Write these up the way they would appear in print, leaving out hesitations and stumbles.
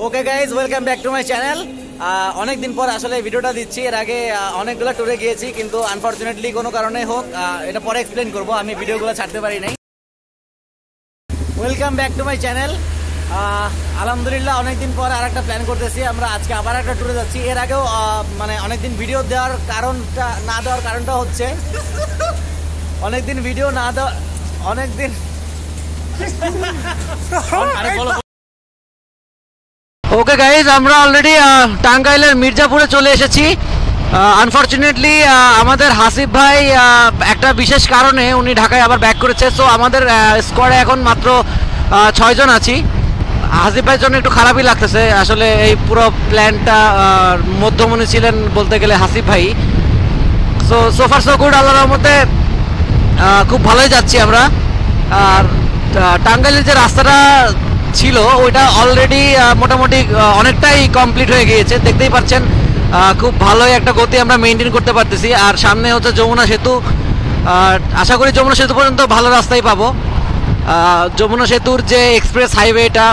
Okay guys, welcome back to my channel. অনেকদিন পর আসলে ভিডিওটা দিচ্ছি। এর আগে অনেকগুলো ট্যুরে গিয়েছি, কিন্তু আনফরচুনেটলি কোনো কারণে হোক, এটা পরে এক্সপ্লেন করবো, আমি ভিডিওগুলো ছাড়তে পারি নাই। Welcome back to my channel. আলহামদুলিল্লাহ অনেকদিন পর আর একটা প্ল্যান করতেছি। আমরা আজকে আবার একটা ট্যুরে যাচ্ছি। এর আগেও মানে অনেকদিন ভিডিও দেওয়ার কারণটা হচ্ছে অনেকদিন ভিডিও না দেওয়া, অনেকদিন ওকে গাইজ, আমরা অলরেডি টাঙ্গাইলের মির্জাপুরে চলে এসেছি। আনফরচুনেটলি আমাদের হাসিব ভাই একটা বিশেষ কারণে উনি ঢাকায় আবার ব্যাক করেছে। সো আমাদের স্কোয়াডে এখন মাত্র 6 জন আছি। হাসিব ভাইয়ের জন্য একটু খারাপই লাগতেছে আসলে। এই পুরো প্ল্যানটা মধ্যমণি ছিলেন বলতে গেলে হাসিব ভাই। সো ফার সো গুড, আল্লাহর রহমতে খুব ভালোই যাচ্ছি আমরা। আর টাঙ্গাইলের যে রাস্তাটা ছিল ওইটা অলরেডি মোটামুটি অনেকটাই কমপ্লিট হয়ে গিয়েছে, দেখতেই পাচ্ছেন। খুব ভালোই একটা গতি আমরা মেনটেন করতে পারতেছি। আর সামনে হচ্ছে যমুনা সেতু। আশা করি যমুনা সেতু পর্যন্ত ভালো রাস্তাই পাবো। যমুনা সেতুর যে এক্সপ্রেস হাইওয়েটা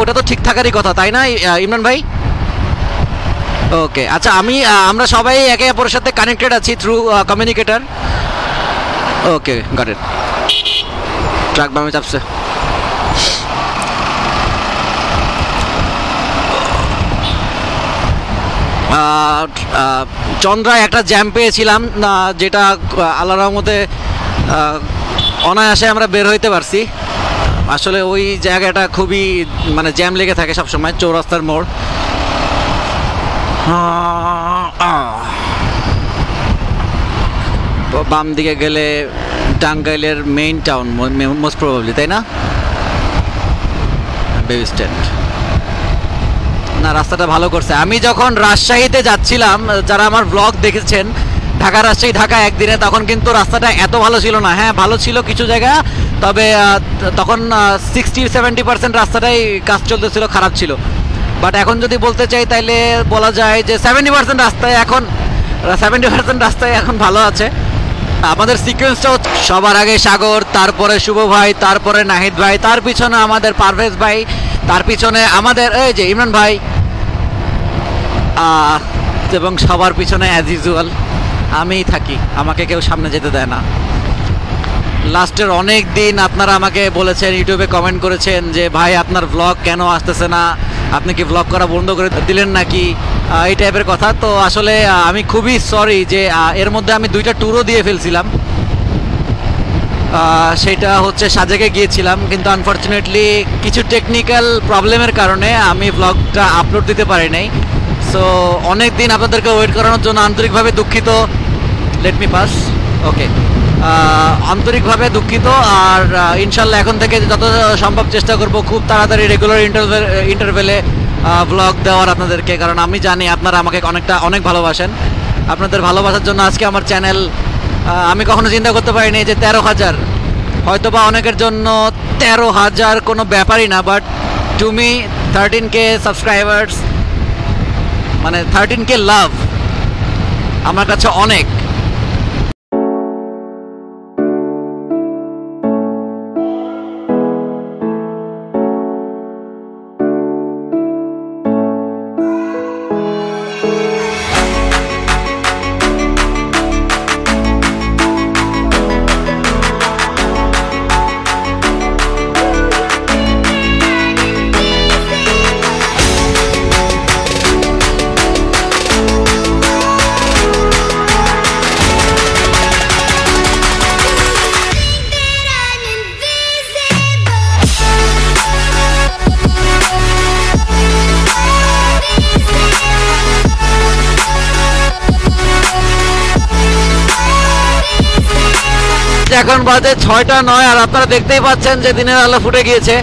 ওটা তো ঠিক থাকারই কথা, তাই না ইমরান ভাই? ওকে, আচ্ছা, আমরা সবাই একে অপরের সাথে কানেক্টেড আছি through communicator. Okay, got it. Truck বামে চাপছে। চন্দ্রায় একটা জ্যাম পেয়েছিলাম, যেটা আল্লাহর রহমতে অনায়াসে আমরা বের হইতে পারছি। আসলে ওই জায়গাটা খুবই মানে জ্যাম লেগে থাকে সবসময়, চৌরাস্তার মোড়। বাম দিকে গেলে টাঙ্গাইলের মেইন টাউন মোস্ট প্রবাবলি, তাই না? বেবি স্ট্যান্ড না, রাস্তাটা ভালো করছে। আমি যখন রাজশাহীতে যাচ্ছিলাম, যারা আমার ব্লগ দেখেছেন ঢাকা রাজশাহী ঢাকা একদিনে, তখন কিন্তু রাস্তাটা এত ভালো ছিল না। হ্যাঁ, ভালো ছিল কিছু জায়গা, তবে তখন 60-70% রাস্তাটাই কাজ চলতেছিল, খারাপ ছিল। বাট এখন যদি বলতে চাই তাইলে বলা যায় যে 70% রাস্তায় এখন ভালো আছে। আমাদের সিকোয়েন্সটাও সবার আগে সাগর, তারপরে শুভ ভাই, তারপরে নাহিদ ভাই, তার পিছনে আমাদের পারভেজ ভাই, তার পিছনে আমাদের এই যে ইমরান ভাই, এবং সবার পিছনে অ্যাজ ইউজুয়াল আমিই থাকি, আমাকে কেউ সামনে যেতে দেয় না। লাস্টের অনেক দিন আপনারা আমাকে বলেছেন, ইউটিউবে কমেন্ট করেছেন যে ভাই আপনার ভ্লগ কেন আসতেছে না, আপনি কি ভ্লগ করা বন্ধ করে দিলেন নাকি, এই টাইপের কথা। তো আসলে আমি খুবই সরি যে এর মধ্যে আমি 2টা ট্যুরও দিয়ে ফেলছিলাম। সেটা হচ্ছে সাজেকে গিয়েছিলাম, কিন্তু আনফরচুনেটলি কিছু টেকনিক্যাল প্রবলেমের কারণে আমি ভ্লগটা আপলোড দিতে পারি নাই। সো অনেক দিন আপনাদেরকে ওয়েট করানোর জন্য আন্তরিকভাবে দুঃখিত। Let me pass. ওকে, আন্তরিকভাবে দুঃখিত। আর ইনশাল্লাহ এখন থেকে যত সম্ভব চেষ্টা করব খুব তাড়াতাড়ি রেগুলার ইন্টারভেলে ভ্লগ দেওয়ার আপনাদেরকে, কারণ আমি জানি আপনারা আমাকে অনেক ভালোবাসেন। আপনাদের ভালোবাসার জন্য আজকে আমার চ্যানেল, আমি কখনো চিন্তা করতে পারিনি যে 13,000, হয়তো বা অনেকের জন্য 13,000 কোনো ব্যাপারই না, but to me 13K subscribers, মানে 13K লাভ আমার কাছে অনেক। এখন বাজে 6:09 আর আপনারা দেখতেই পাচ্ছেন যে দিনের আলো ফুটে গিয়েছে।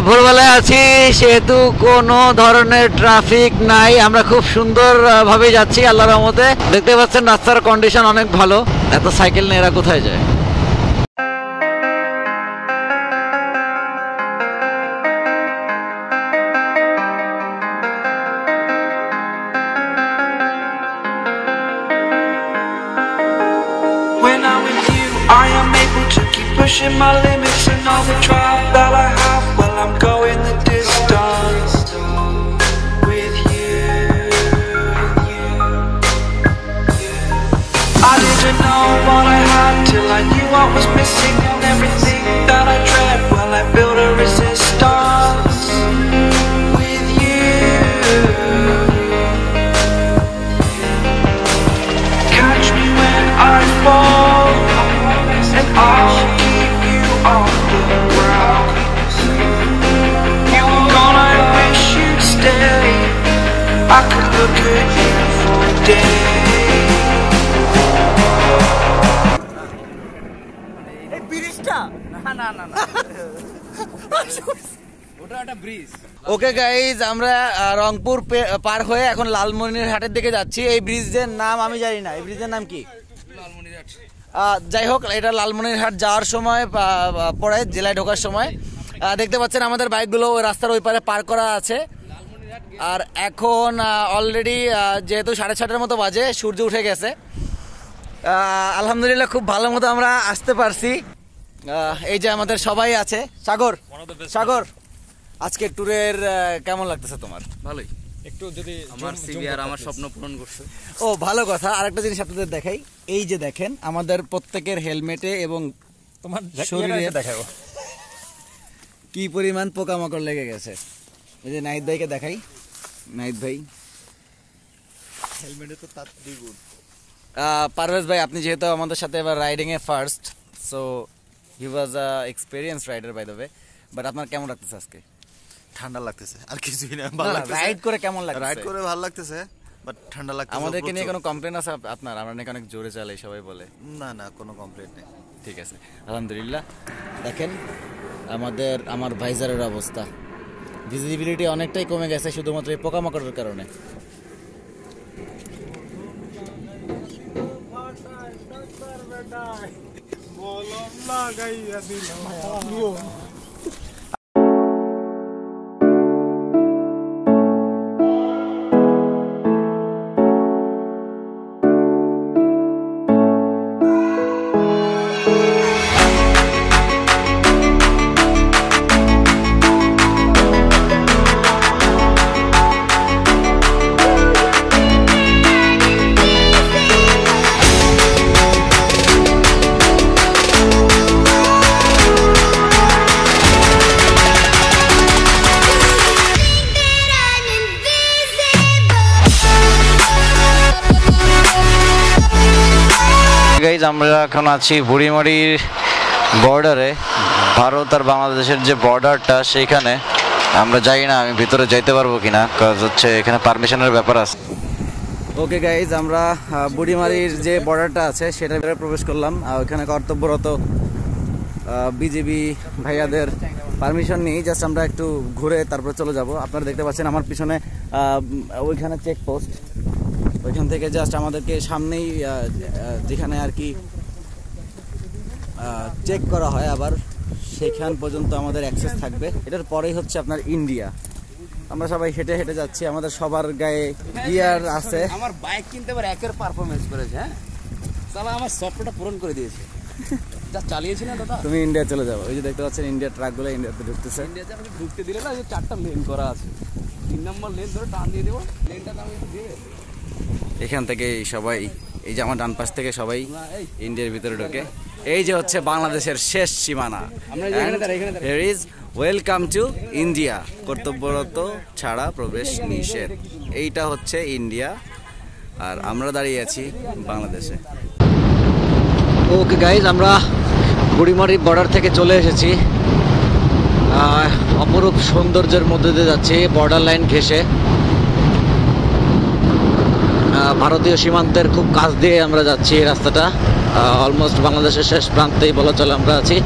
ভোরবেলায় আছি, সেহেতু কোনো ধরনের ট্রাফিক নাই। আমরা খুব সুন্দর ভাবে যাচ্ছি আল্লাহর রহমতে। দেখতে পাচ্ছেন রাস্তার কন্ডিশন অনেক ভালো। এত সাইকেল নিয়ে এরা কোথায় যায়? I am able to keep pushing my limits and all the drive that I have, well, I'm going the distance. stay. Okay guys, আমরা রংপুর পার হয়ে এখন লালমনিরহাটের দিকে যাচ্ছি। এই ব্রিজের নাম আমি জানি না, এই ব্রিজের নাম কি? যাই হোক, এটা লালমনিরহাট যাওয়ার সময় পরে জেলায় ঢোকার সময় দেখতে পাচ্ছেন আমাদের বাইকগুলো ওই রাস্তার ওই পারে পার করা আছে। আর এখন অলরেডি যেহেতু 6:30টার মতো বাজে, সূর্য উঠে গেছে। আলহামদুলিল্লাহ খুব ভালো মতো আমরা আসতে পারছি। এই যে আমাদের সবাই আছে। সাগর, আজকে ট্যুরের কেমন লাগতেছে তোমার? ভালোই, একটু যদি আমার সিভি আর আমার স্বপ্ন পূরণ করছে। ও ভালো কথা। আরেকটা জিনিস আপনাদের দেখাই, এই যে দেখেন আমাদের প্রত্যেকের হেলমেটে এবং তোমার শরীরে দেখাও কি পরিমাণ পোকামাকড় লেগে গেছে। এই যে নাহিদ ভাইকে দেখাই, নাহিদ ভাই হেলমেটে তো তার দ্বিগুণ। পারভেজ ভাই, আপনি যেহেতু আমাদের সাথে এবার রাইডিং এ first, so he was experience rider by the way, but আপনার কেমন লাগতেছে আজকে? ঠান্ডা লাগতেছে, আর কিছুই না। ভালো লাগতেছে। রাইড করে কেমন লাগছে? রাইড করে ভালো লাগতেছে, বাট ঠান্ডা লাগতেছে। আমাদেরকে নিয়ে কোনো কমপ্লেন আছে আপনার? আমরা নাকি অনেক জোরে চালাই সবাই বলে। না না, কোনো কমপ্লেইন্ট নেই। ঠিক আছে, আলহামদুলিল্লাহ। দেখেন আমার ভাইজারের অবস্থা, ভিজিবিলিটি অনেকটাই কমে গেছে শুধুমাত্র এই পোকামাকড়ের কারণে। গাইজ, আমরা এখন আছি বুড়িমারির বর্ডারে, ভারত আর বাংলাদেশের যে বর্ডারটা সেইখানে। আমরা যাই না, আমি ভিতরে যাইতে পারবো কিনা, কাজ হচ্ছে এখানে পারমিশনের ব্যাপার আছে। ওকে গাইজ, আমরা বুড়িমারির যে বর্ডারটা আছে সেটার ভিতরে প্রবেশ করলাম। ওইখানে কর্তব্যরত বিজিবি ভাইয়াদের পারমিশন নিয়ে জাস্ট আমরা একটু ঘুরে তারপরে চলে যাব। আপনারা দেখতে পাচ্ছেন আমার পিছনে ওইখানে চেকপোস্ট, ওইখান থেকে জাস্ট আমাদেরকে সামনেই যেখানে আর কি চেক করা হয়, আবার সেখান পর্যন্ত আমাদের অ্যাক্সেস থাকবে। এটার পরেই হচ্ছে আপনার ইন্ডিয়া। আমরা সবাই হেঁটে হেঁটে যাচ্ছি, আমাদের সবার গায়ে গিয়ার আছে। আমার বাইক কিনতে আবার একের পারফরমেন্স করেছে। হ্যাঁ, সালা আমার স্বপ্নটা পূরণ করে দিয়েছে। যা চালিয়েছি না দাদা। তুমি ইন্ডিয়া চলে যাবো। ওই যে দেখতে পাচ্ছেন ইন্ডিয়ার ট্রাকগুলো ইন্ডিয়াতে ঢুকতেছে। ইন্ডিয়াতে আমাকে ঢুকতে দিলে না, যে 4টা লেন করা আছে, 3 নম্বর লেন ধরে টান দিয়ে দেবো। লেনটা আমি একটু দিয়ে এখান থেকে সবাই, এই যে আমার ডান পাশ থেকে সবাই ইন্ডিয়ার ভিতরে ঢোকে। এই যে হচ্ছে বাংলাদেশের শেষ সীমানা। Here is welcome to India, কর্তব্যরত ছাড়া প্রবেশ নিষেধ। এইটা হচ্ছে ইন্ডিয়া, আর আমরা দাঁড়িয়ে আছি বাংলাদেশে। ওকে গাইজ, আমরা বুড়িমারি বর্ডার থেকে চলে এসেছি। অপরূপ সৌন্দর্যের মধ্যে দিয়ে যাচ্ছি বর্ডার লাইন ঘেঁষে। ভারতীয় সীমান্তের খুব কাছ দিয়ে আমরা যাচ্ছি। এই রাস্তাটা অলমোস্ট বাংলাদেশের শেষ প্রান্তেই বলা চলে আমরা আছি।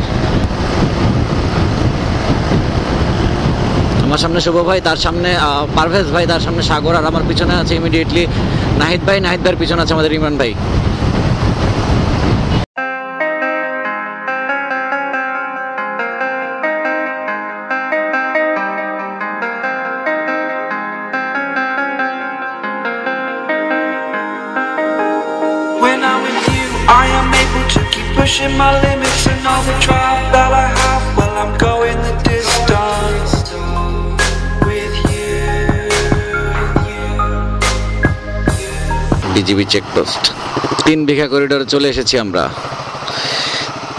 আমার সামনে শুভ ভাই, তার সামনে পারভেজ ভাই, তার সামনে সাগর, আর আমার পিছনে আছে ইমিডিয়েটলি নাহিদ ভাই। নাহিদ ভাইয়ের পিছনে আছে আমাদের ইমরান ভাই। When I'm with you, I am able to keep pushing my limits and all the drive that I have. Well, I'm going the distance with you. BGB checkpost 3 বিঘা করিডোরে চলে এসেছি আমরা।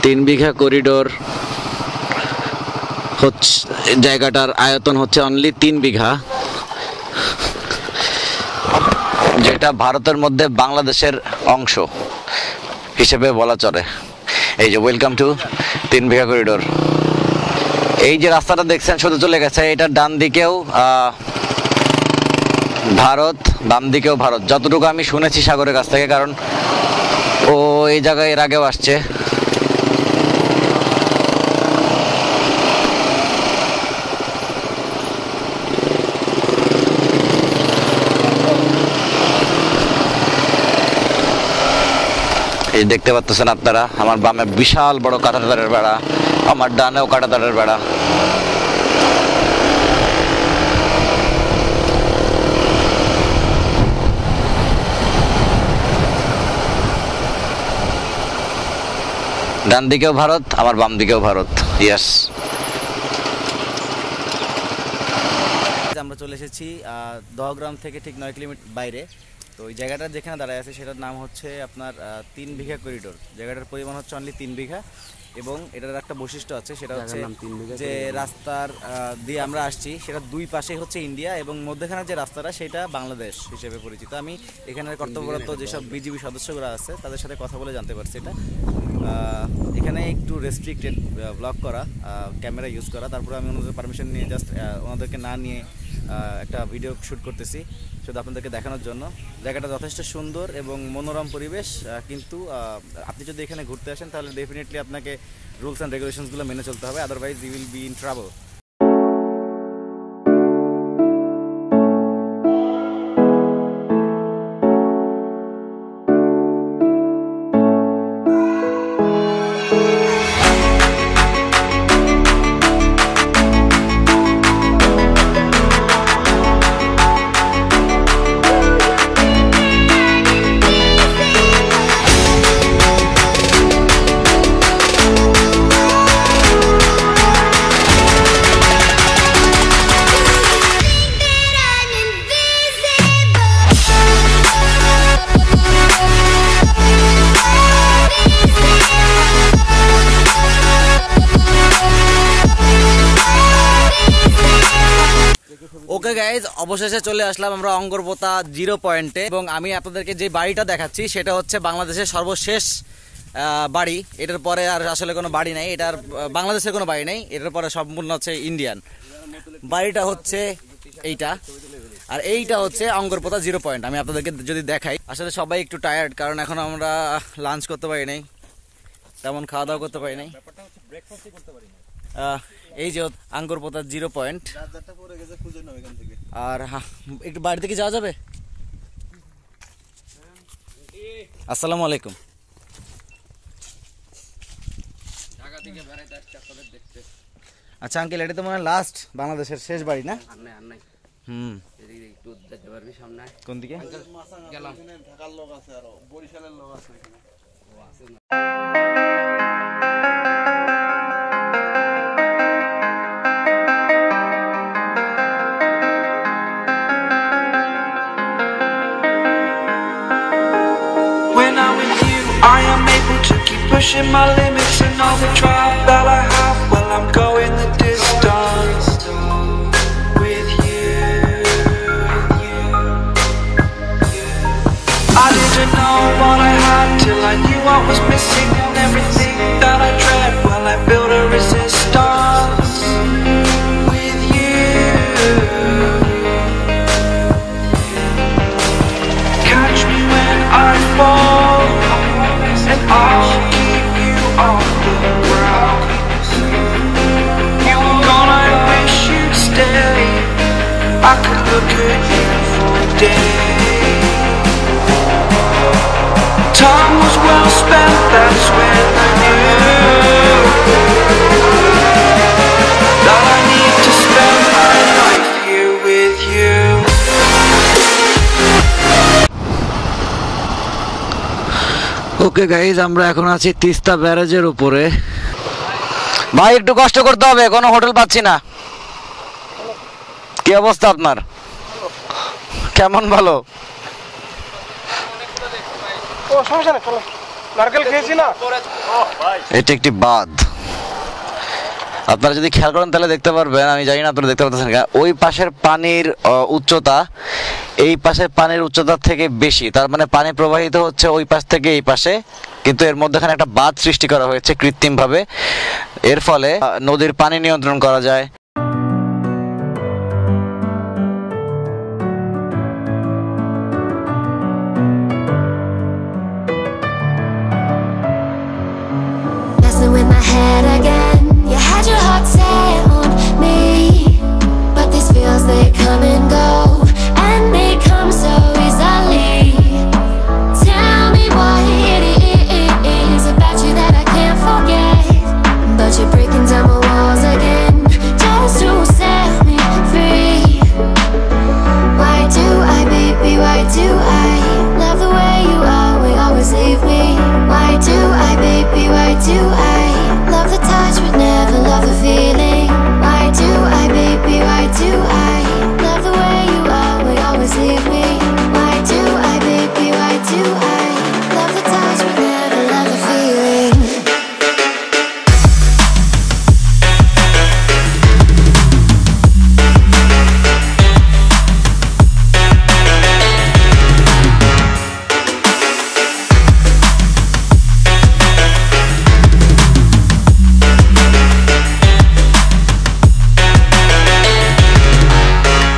3 বিঘা করিডোর হচ্ছে, জায়গাটার আয়তন হচ্ছে অনলি 3 বিঘা, যেটা ভারতের মধ্যে বাংলাদেশের অংশ হিসেবে বলা চলে। এই যে ওয়েলকাম টু 3 বিঘা করিডোর। এই যে রাস্তাটা দেখছেন সোজা চলে গেছে, এটার ডান দিকেও ভারত বাম দিকেও ভারত, যতটুকু আমি শুনেছি সাগরের কাছ থেকে, কারণ ও এই জায়গায় এর আগেও আসছে। এই দেখতে পাচ্ছেন আপনারা, আমার বামে বিশাল বড় কাঁটাতারের বেড়া, আমার ডানেও কাঁটাতারের বেড়া। ডান দিকেও ভারত, আমার বাম দিকেও ভারত। ইয়েস, আমরা চলে এসেছি দহগ্রাম থেকে ঠিক 9 কিলোমিটার বাইরে। তো ওই জায়গাটা যেখানে দাঁড়ায় আছে সেটার নাম হচ্ছে আপনার 3 বিঘা করিডোর। জায়গাটার পরিমাণ হচ্ছে অনলি 3 বিঘা, এবং এটার একটা বৈশিষ্ট্য আছে, সেটা হচ্ছে যে রাস্তার দিয়ে আমরা আসছি সেটা দুই পাশে হচ্ছে ইন্ডিয়া, এবং মধ্যখানে যে রাস্তাটা সেটা বাংলাদেশ হিসেবে পরিচিত। আমি এখানের কর্তব্যরত যেসব বিজিবি সদস্যরা আছে তাদের সাথে কথা বলে জানতে পারছি এটা এখানে একটু রেস্ট্রিক্টেড ব্লগ করা, ক্যামেরা ইউজ করা। তারপরে আমি ওনাদের পারমিশন নিয়ে জাস্ট ওনাদেরকে না নিয়ে একটা ভিডিও শ্যুট করতেছি শুধু আপনাদেরকে দেখানোর জন্য। জায়গাটা যথেষ্ট সুন্দর এবং মনোরম পরিবেশ, কিন্তু আপনি যদি এখানে ঘুরতে আসেন তাহলে ডেফিনেটলি আপনাকে রুলস অ্যান্ড রেগুলেশনসগুলো মেনে চলতে হবে, otherwise you will be in trouble. Okay guys, অবশেষে চলে আসলাম আমরা অঙ্গরপোতা 0 পয়েন্টে, এবং আমি আপনাদেরকে যে বাড়িটা দেখাচ্ছি সেটা হচ্ছে বাংলাদেশের সর্বশেষ বাড়ি। এটার পরে আর আসলে কোনো বাড়ি নেই, এটার বাংলাদেশের কোনো বাড়ি নেই, এটার পরে সম্পূর্ণ হচ্ছে ইন্ডিয়ান। বাড়িটা হচ্ছে এইটা, আর এইটা হচ্ছে অঙ্গরপোতা 0 পয়েন্ট। আমি আপনাদেরকে যদি দেখাই, আসলে সবাই একটু টায়ার্ড, কারণ এখন আমরা লাঞ্চ করতে পারি নাই, তেমন খাওয়া দাওয়া করতে পারি নাই। এই যে অঙ্গরপোতা 0 পয়েন্ট, আর একটু বাড়ি থেকে যাওয়া যাবে। আসসালামু আলাইকুম। আচ্ছা আঙ্কেল, এটা তো মনে হয় লাস্ট বাংলাদেশের শেষ বাড়ি না? হুম, কোন দিকে? I am able to keep pushing my limits, and all the drive that I have, well, I'm going the distance with you. I didn't know what I had till I knew what was missing, and everything that I dread, well, I built a resistance with you. Catch me when I fall, and I'll keep you off the ground. You were gone, I wish you'd stay. I could look at you for a day. Time was well spent, that's when I knew that I need to spend my life here with you. Okay guys, আমরা এখন আছি তিস্তা ব্যারেজের উপরে। ভাই একটু কষ্ট করতে হবে, কোনো হোটেল পাচ্ছি না। কি অবস্থা আপনার? কেমন? ভালো। এটা একটি বাঁধ, আপনারা যদি খেয়াল করেন তাহলে দেখতে পারবেন, আমি জানি না আপনারা দেখতে পাচ্ছেন কিনা, ওই পাশের পানির উচ্চতা এই পাশের পানির উচ্চতার থেকে বেশি, তার মানে পানি প্রবাহিত হচ্ছে ওই পাশ থেকে এই পাশে, কিন্তু এর মধ্যেখানে একটা বাঁধ সৃষ্টি করা হয়েছে কৃত্রিমভাবে। এর ফলে নদীর পানি নিয়ন্ত্রণ করা যায়,